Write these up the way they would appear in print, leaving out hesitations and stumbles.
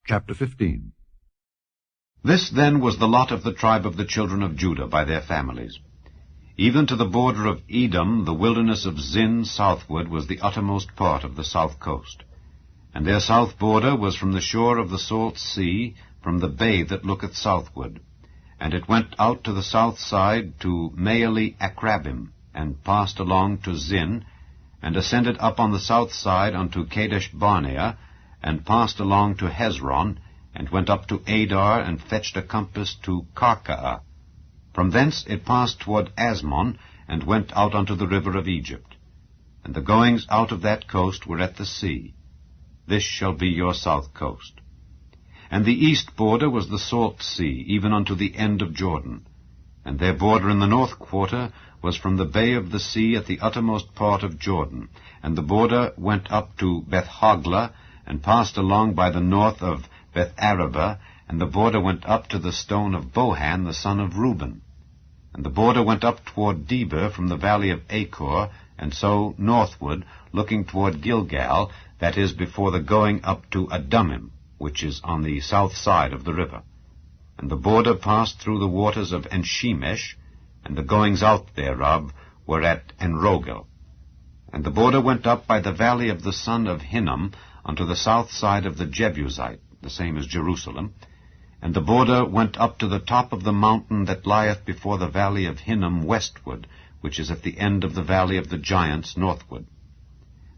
Chapter 15. This then was the lot of the tribe of the children of Judah by their families. Even to the border of Edom, the wilderness of Zin southward was the uttermost part of the south coast. And their south border was from the shore of the salt sea, from the bay that looketh southward. And it went out to the south side to Maale Akrabim, and passed along to Zin, and ascended up on the south side unto Kadesh Barnea, and passed along to Hezron, and went up to Adar, and fetched a compass to Karkaa. From thence it passed toward Asmon, and went out unto the river of Egypt. And the goings out of that coast were at the sea. This shall be your south coast. And the east border was the salt sea, even unto the end of Jordan. And their border in the north quarter was from the bay of the sea at the uttermost part of Jordan. And the border went up to Beth-hoglah, and passed along by the north of Beth-arabah, and the border went up to the stone of Bohan, the son of Reuben. And the border went up toward Debir from the valley of Achor, and so northward, looking toward Gilgal, that is, before the going up to Adumim, which is on the south side of the river. And the border passed through the waters of Enshemesh, and the goings out thereof were at Enrogel. And the border went up by the valley of the son of Hinnom, unto the south side of the Jebusite, the same as Jerusalem. And the border went up to the top of the mountain that lieth before the valley of Hinnom westward, which is at the end of the valley of the giants northward.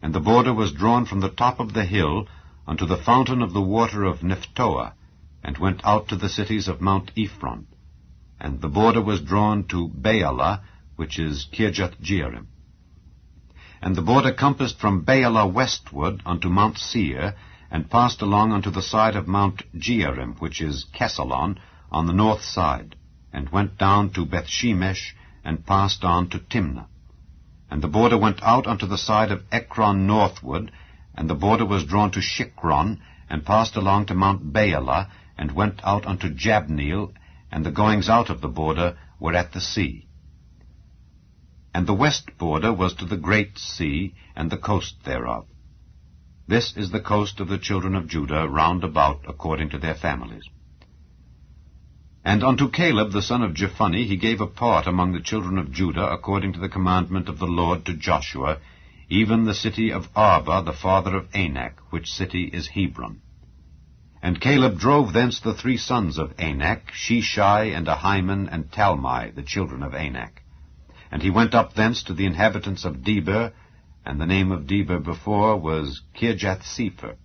And the border was drawn from the top of the hill unto the fountain of the water of Nephtoah, and went out to the cities of Mount Ephron. And the border was drawn to Baalah, which is Kirjath-jearim. And the border compassed from Baalah westward unto Mount Seir, and passed along unto the side of Mount Jearim, which is Kesalon, on the north side, and went down to Bethshemesh, and passed on to Timnah. And the border went out unto the side of Ekron northward, and the border was drawn to Shikron, and passed along to Mount Baalah, and went out unto Jabneel, and the goings out of the border were at the sea. And the west border was to the great sea, and the coast thereof. This is the coast of the children of Judah round about according to their families. And unto Caleb the son of Jephunneh he gave a part among the children of Judah according to the commandment of the Lord to Joshua, even the city of Arba the father of Anak, which city is Hebron. And Caleb drove thence the 3 sons of Anak, Sheshai, and Ahiman, and Talmai, the children of Anak. And he went up thence to the inhabitants of Debir, and the name of Debir before was Kirjath-sepher.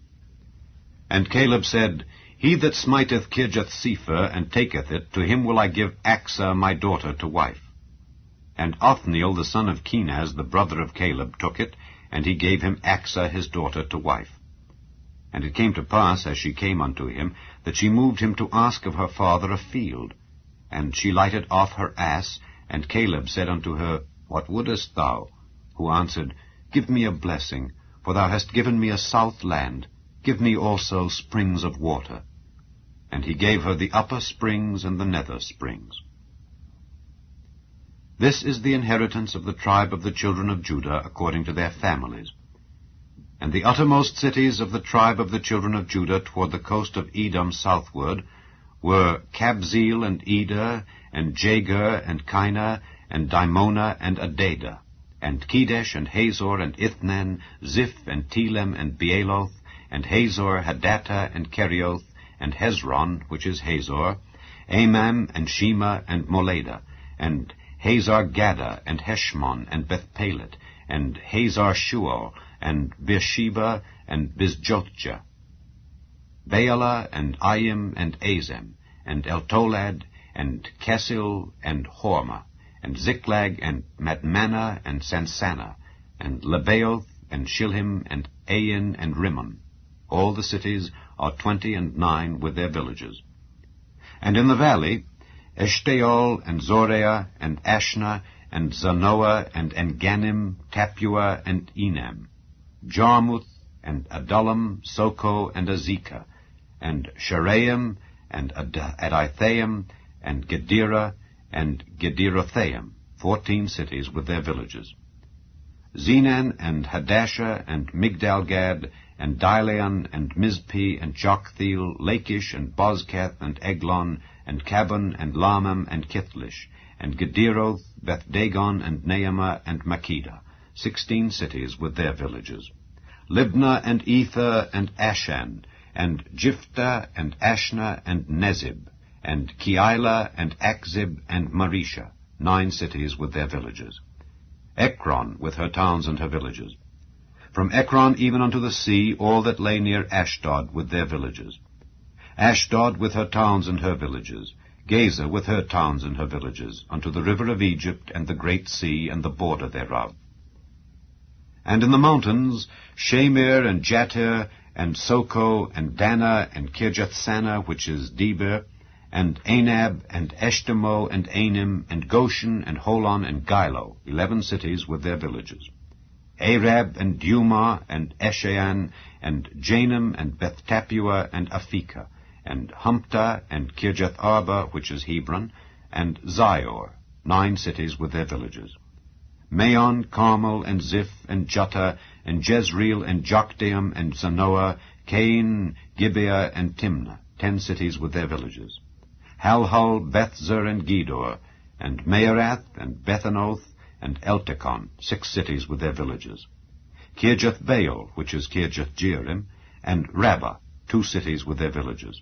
And Caleb said, He that smiteth Kirjath-sepher, and taketh it, to him will I give Achsah my daughter to wife. And Othniel the son of Kenaz, the brother of Caleb, took it, and he gave him Achsah his daughter to wife. And it came to pass, as she came unto him, that she moved him to ask of her father a field. And she lighted off her ass, and Caleb said unto her, What wouldest thou? Who answered, Give me a blessing, for thou hast given me a south land. Give me also springs of water. And he gave her the upper springs and the nether springs. This is the inheritance of the tribe of the children of Judah according to their families. And the uttermost cities of the tribe of the children of Judah toward the coast of Edom southward were Kabzeel and Eder, and Jagur, and Kinah, and Dimonah, and Adadah, and Kedesh, and Hazor, and Ithnan, Ziph, and Telem, and Bealoth, and Hazor, Hadattah, and Kerioth, and Hezron, which is Hazor, Amam, and Shema, and Moladah, and Hazar-Gaddah, and Heshmon, and Bethpelet, and Hazar-Shual, and Beersheba, and Bizjothjah, Baalah, and Ayim, and Azem, and Eltolad, and Kesil, and Hormah, and Ziklag, and Madmanah, and Sansannah, and Lebaoth, and Shilhim, and Ain, and Rimmon. All the cities are 29 with their villages. And in the valley, Eshtaol, and Zoreah, and Ashna, and Zanoah, and Enganim, Tapua, and Enam, Jarmuth, and Adullam, Soko, and Azekah, and Sharaim, and Adithaim, and Gedera, and Gederothaim, 14 cities with their villages. Zenan, and Hadashah, and Migdalgad, and Dilean, and Mizpeh, and Joktheel, Lachish, and Bozkath, and Eglon, and Cabon, and Lamam, and Kithlish, and Gederoth, Beth-dagon, and Naamah, and Makkedah, 16 cities with their villages. Libnah, and Ether, and Ashan, and Jiphthah, and Ashna, and Nezib, and Keilah, and Akzib, and Marisha, 9 cities with their villages. Ekron, with her towns and her villages. From Ekron even unto the sea, all that lay near Ashdod, with their villages. Ashdod, with her towns and her villages. Gaza, with her towns and her villages, unto the river of Egypt, and the great sea, and the border thereof. And in the mountains, Shamir, and Jatir, and Soko, and Dana, and Kirjath-Sana, which is Debir, and Anab, and Eshtemoh, and Anim, and Goshen, and Holon, and Gilo, 11 cities with their villages. Arab, and Dumah, and Eshan, and Janam, and Beth-Tappuah, and Aphekah, and Humptah, and Kirjath-Arba, which is Hebron, and Zior, 9 cities with their villages. Maon, Carmel, and Ziph, and Juttah, and Jezreel, and Jokdeam, and Zanoah, Cain, Gibeah, and Timnah, 10 cities with their villages. Halhul, Bethzer, and Gedor, and Maarath, and Bethanoth, and Eltekon, 6 cities with their villages. Kirjath-Baal, which is Kirjath-Jearim, and Rabbah, 2 cities with their villages.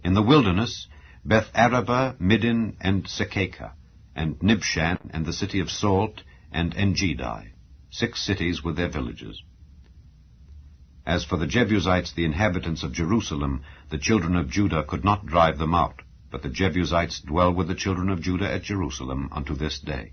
In the wilderness, Beth-Arabah, Middin, and Sekekah, and Nibshan, and the city of Salt, and Engedi, 6 cities with their villages. As for the Jebusites, the inhabitants of Jerusalem, the children of Judah could not drive them out, but the Jebusites dwell with the children of Judah at Jerusalem unto this day.